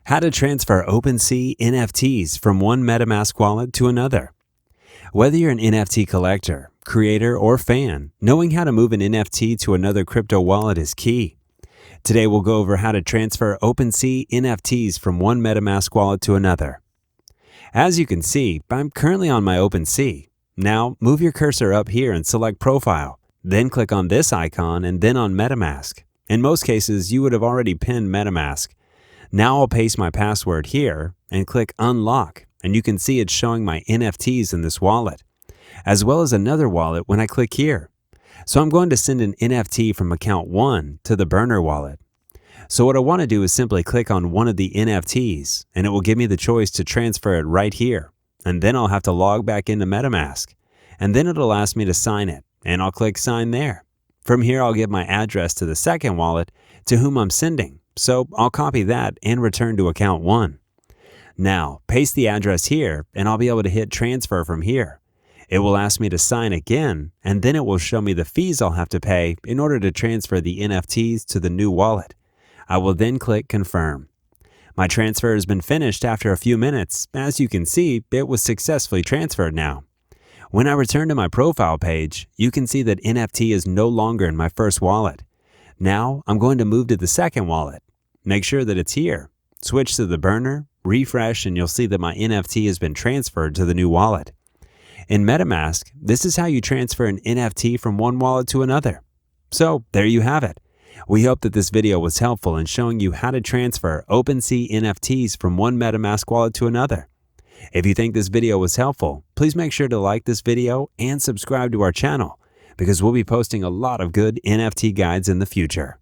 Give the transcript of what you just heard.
How to transfer OpenSea NFTs from one Metamask wallet to another. Whether you're an NFT collector, creator, or fan, knowing how to move an NFT to another crypto wallet is key. Today we'll go over how to transfer OpenSea NFTs from one Metamask wallet to another. As you can see, I'm currently on my OpenSea. Now move your cursor up here and select Profile, then click on this icon and then on Metamask. In most cases, you would have already pinned Metamask. Now I'll paste my password here and click Unlock, and you can see it's showing my NFTs in this wallet, as well as another wallet when I click here. So I'm going to send an NFT from account 1 to the burner wallet. So what I want to do is simply click on one of the NFTs, and it will give me the choice to transfer it right here. And then I'll have to log back into MetaMask, and then it'll ask me to sign it, and I'll click Sign there. From here, I'll give my address to the second wallet to whom I'm sending. So I'll copy that and return to account 1. Now, paste the address here, and I'll be able to hit transfer from here. It will ask me to sign again, and then it will show me the fees I'll have to pay in order to transfer the NFTs to the new wallet. I will then click confirm. My transfer has been finished after a few minutes. As you can see, it was successfully transferred now. When I return to my profile page, you can see that NFT is no longer in my first wallet. Now, I'm going to move to the second wallet. Make sure that it's here. Switch to the burner, refresh, and you'll see that my NFT has been transferred to the new wallet. In MetaMask, this is how you transfer an NFT from one wallet to another. So, there you have it. We hope that this video was helpful in showing you how to transfer OpenSea NFTs from one MetaMask wallet to another. If you think this video was helpful, please make sure to like this video and subscribe to our channel, because we'll be posting a lot of good NFT guides in the future.